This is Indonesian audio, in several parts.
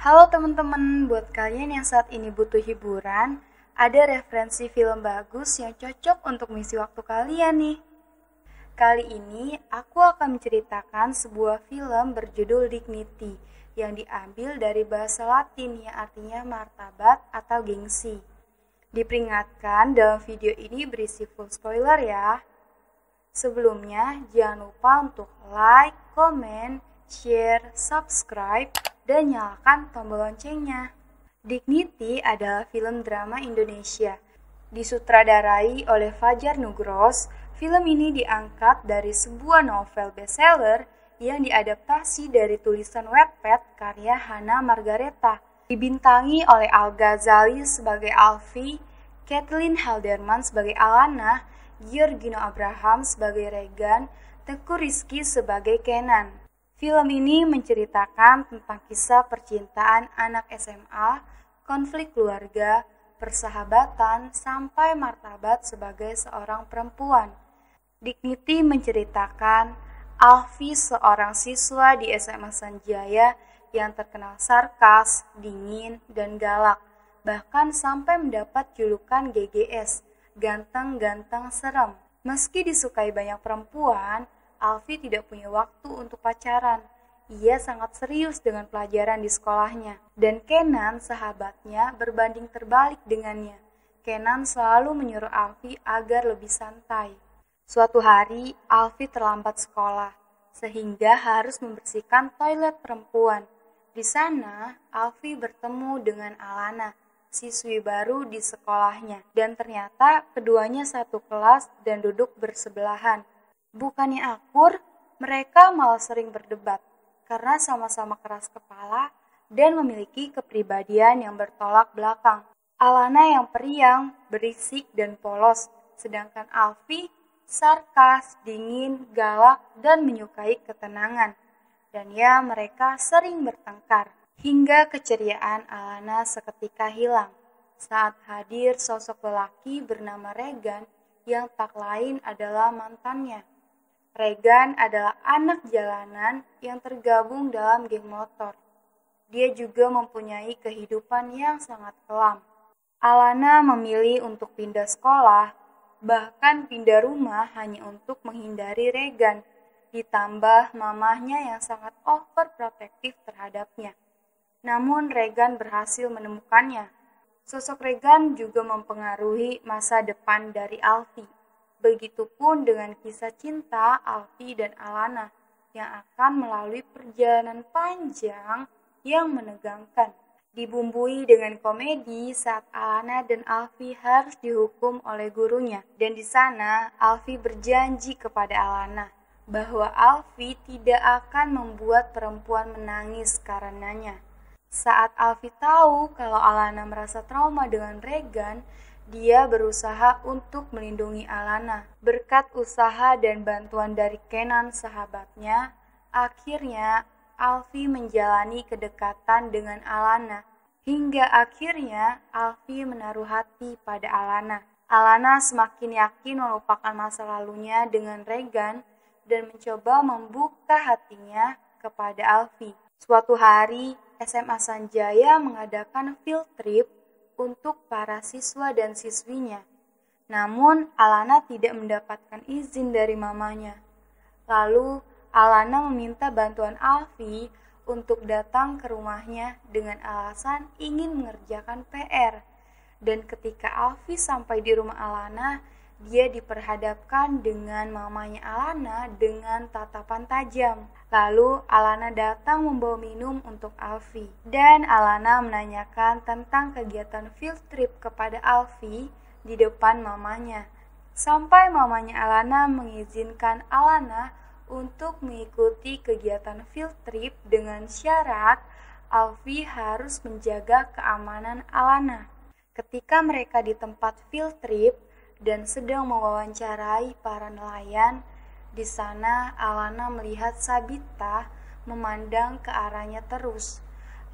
Halo teman-teman, buat kalian yang saat ini butuh hiburan, ada referensi film bagus yang cocok untuk mengisi waktu kalian nih. Kali ini aku akan menceritakan sebuah film berjudul Dignity yang diambil dari bahasa Latin yang artinya martabat atau gengsi. Diperingatkan dalam video ini berisi full spoiler ya. Sebelumnya, jangan lupa untuk like, comment, share, subscribe, dan nyalakan tombol loncengnya. Dignity adalah film drama Indonesia. Disutradarai oleh Fajar Nugros, film ini diangkat dari sebuah novel bestseller yang diadaptasi dari tulisan Wattpad karya Hana Margareta. Dibintangi oleh Al Ghazali sebagai Alfie, Kathleen Halderman sebagai Alana, Giorgino Abraham sebagai Regan, Teuku Rizky sebagai Kenan. Film ini menceritakan tentang kisah percintaan anak SMA, konflik keluarga, persahabatan, sampai martabat sebagai seorang perempuan. Dignity menceritakan Alfie, seorang siswa di SMA Sanjaya yang terkenal sarkas, dingin, dan galak, bahkan sampai mendapat julukan GGS, ganteng-ganteng serem. Meski disukai banyak perempuan, Alfie tidak punya waktu untuk pacaran. Ia sangat serius dengan pelajaran di sekolahnya. Dan Kenan, sahabatnya, berbanding terbalik dengannya. Kenan selalu menyuruh Alfie agar lebih santai. Suatu hari, Alfie terlambat sekolah, sehingga harus membersihkan toilet perempuan. Di sana, Alfie bertemu dengan Alana, siswi baru di sekolahnya. Dan ternyata keduanya satu kelas dan duduk bersebelahan. Bukannya akur, mereka malah sering berdebat karena sama-sama keras kepala dan memiliki kepribadian yang bertolak belakang. Alana yang periang, berisik, dan polos, sedangkan Alfie sarkas, dingin, galak, dan menyukai ketenangan. Dan ya, mereka sering bertengkar, hingga keceriaan Alana seketika hilang saat hadir sosok lelaki bernama Regan yang tak lain adalah mantannya. Regan adalah anak jalanan yang tergabung dalam geng motor. Dia juga mempunyai kehidupan yang sangat kelam. Alana memilih untuk pindah sekolah, bahkan pindah rumah hanya untuk menghindari Regan, ditambah mamahnya yang sangat overprotektif terhadapnya. Namun Regan berhasil menemukannya. Sosok Regan juga mempengaruhi masa depan dari Alfie. Begitupun dengan kisah cinta Alfie dan Alana yang akan melalui perjalanan panjang yang menegangkan. Dibumbui dengan komedi saat Alana dan Alfie harus dihukum oleh gurunya. Dan di sana Alfie berjanji kepada Alana bahwa Alfie tidak akan membuat perempuan menangis karenanya. Saat Alfie tahu kalau Alana merasa trauma dengan Regan, dia berusaha untuk melindungi Alana. Berkat usaha dan bantuan dari Kenan sahabatnya, akhirnya Alfie menjalani kedekatan dengan Alana. Hingga akhirnya Alfie menaruh hati pada Alana. Alana semakin yakin melupakan masa lalunya dengan Regan dan mencoba membuka hatinya kepada Alfie. Suatu hari, SMA Sanjaya mengadakan field trip untuk para siswa dan siswinya. Namun, Alana tidak mendapatkan izin dari mamanya. Lalu, Alana meminta bantuan Alfie untuk datang ke rumahnya dengan alasan ingin mengerjakan PR. Dan ketika Alfie sampai di rumah Alana, dia diperhadapkan dengan mamanya Alana dengan tatapan tajam. Lalu Alana datang membawa minum untuk Alfie. Dan Alana menanyakan tentang kegiatan field trip kepada Alfie di depan mamanya. Sampai mamanya Alana mengizinkan Alana untuk mengikuti kegiatan field trip dengan syarat Alfie harus menjaga keamanan Alana. Ketika mereka di tempat field trip dan sedang mewawancarai para nelayan, di sana Alana melihat Sabita memandang ke arahnya terus.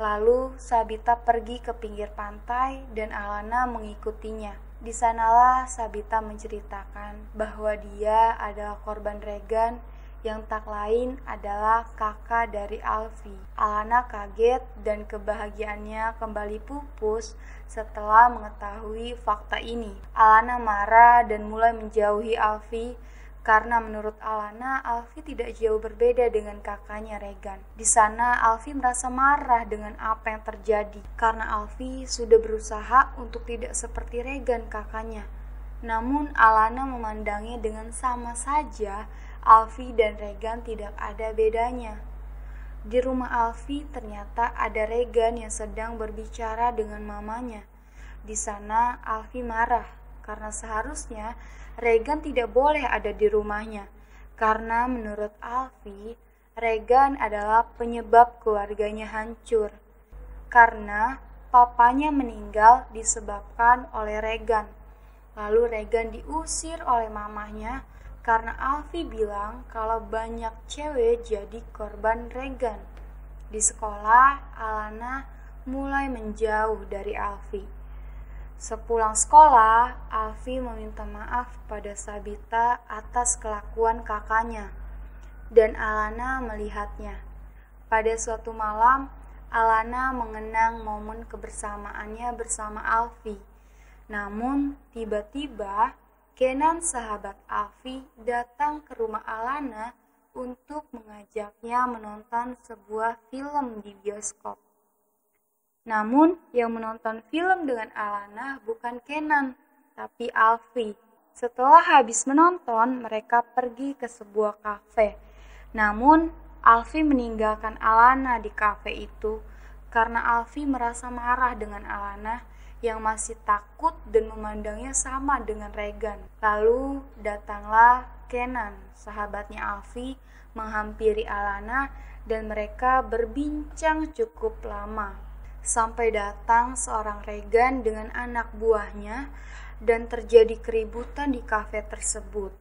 Lalu Sabita pergi ke pinggir pantai dan Alana mengikutinya. Di sanalah Sabita menceritakan bahwa dia adalah korban Regan yang tak lain adalah kakak dari Alfi. Alana kaget dan kebahagiaannya kembali pupus setelah mengetahui fakta ini. Alana marah dan mulai menjauhi Alfi karena menurut Alana, Alfi tidak jauh berbeda dengan kakaknya Regan. Di sana, Alfi merasa marah dengan apa yang terjadi karena Alfi sudah berusaha untuk tidak seperti Regan kakaknya. Namun Alana memandangnya dengan sama saja. Alfi dan Regan tidak ada bedanya. Di rumah Alfi ternyata ada Regan yang sedang berbicara dengan mamanya. Di sana Alfi marah karena seharusnya Regan tidak boleh ada di rumahnya. Karena menurut Alfi, Regan adalah penyebab keluarganya hancur. Karena papanya meninggal disebabkan oleh Regan. Lalu Regan diusir oleh mamahnya karena Alfi bilang kalau banyak cewek jadi korban Regan. Di sekolah, Alana mulai menjauh dari Alfi. Sepulang sekolah, Alfi meminta maaf pada Sabita atas kelakuan kakaknya, dan Alana melihatnya. Pada suatu malam, Alana mengenang momen kebersamaannya bersama Alfi. Namun, tiba-tiba Kenan sahabat Alfi datang ke rumah Alana untuk mengajaknya menonton sebuah film di bioskop. Namun, yang menonton film dengan Alana bukan Kenan, tapi Alfi. Setelah habis menonton, mereka pergi ke sebuah kafe. Namun, Alfi meninggalkan Alana di kafe itu karena Alfi merasa marah dengan Alana yang masih takut dan memandangnya sama dengan Regan. Lalu datanglah Kenan, sahabatnya Alfi, menghampiri Alana dan mereka berbincang cukup lama. Sampai datang seorang Regan dengan anak buahnya dan terjadi keributan di kafe tersebut.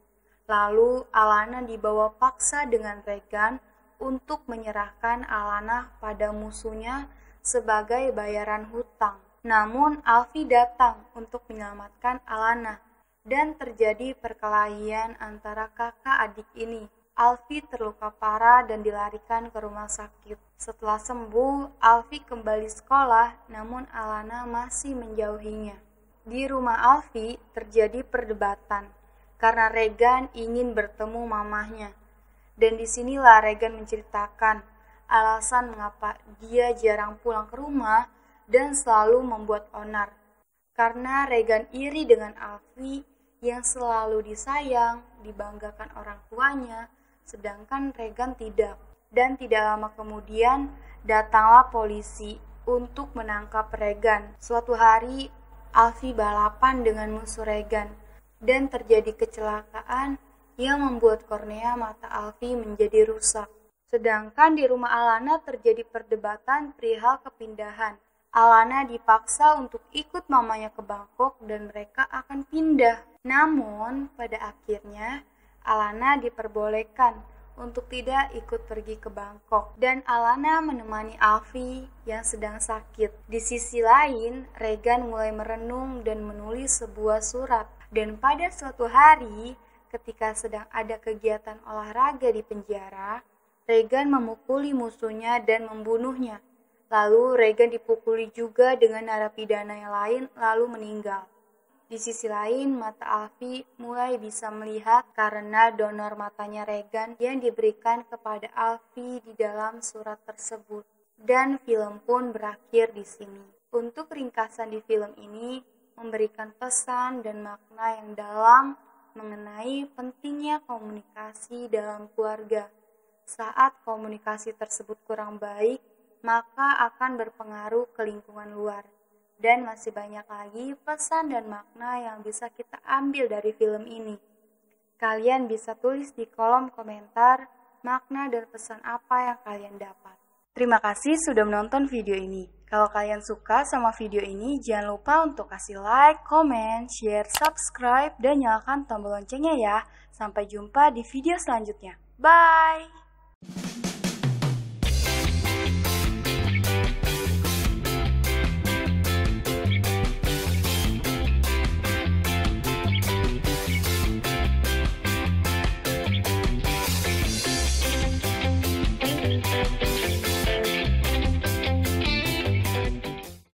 Lalu Alana dibawa paksa dengan Regan untuk menyerahkan Alana pada musuhnya sebagai bayaran hutang. Namun Alfi datang untuk menyelamatkan Alana dan terjadi perkelahian antara kakak adik ini. Alfi terluka parah dan dilarikan ke rumah sakit. Setelah sembuh, Alfi kembali sekolah, namun Alana masih menjauhinya. Di rumah Alfi terjadi perdebatan karena Regan ingin bertemu mamahnya. Dan disinilah Regan menceritakan alasan mengapa dia jarang pulang ke rumah dan selalu membuat onar. Karena Regan iri dengan Alfi yang selalu disayang, dibanggakan orang tuanya, sedangkan Regan tidak. Dan tidak lama kemudian datanglah polisi untuk menangkap Regan. Suatu hari Alfi balapan dengan musuh Regan dan terjadi kecelakaan yang membuat kornea mata Alfi menjadi rusak. Sedangkan di rumah Alana terjadi perdebatan perihal kepindahan. Alana dipaksa untuk ikut mamanya ke Bangkok dan mereka akan pindah. Namun pada akhirnya Alana diperbolehkan untuk tidak ikut pergi ke Bangkok dan Alana menemani Alfi yang sedang sakit. Di sisi lain, Regan mulai merenung dan menulis sebuah surat. Dan pada suatu hari, ketika sedang ada kegiatan olahraga di penjara, Regan memukuli musuhnya dan membunuhnya. Lalu Regan dipukuli juga dengan narapidana yang lain lalu meninggal. Di sisi lain, mata Alfi mulai bisa melihat karena donor matanya Regan yang diberikan kepada Alfi di dalam surat tersebut. Dan film pun berakhir di sini. Untuk ringkasan di film ini memberikan pesan dan makna yang dalam mengenai pentingnya komunikasi dalam keluarga. Saat komunikasi tersebut kurang baik, maka akan berpengaruh ke lingkungan luar. Dan masih banyak lagi pesan dan makna yang bisa kita ambil dari film ini. Kalian bisa tulis di kolom komentar makna dan pesan apa yang kalian dapat. Terima kasih sudah menonton video ini. Kalau kalian suka sama video ini, jangan lupa untuk kasih like, comment, share, subscribe, dan nyalakan tombol loncengnya ya. Sampai jumpa di video selanjutnya. Bye!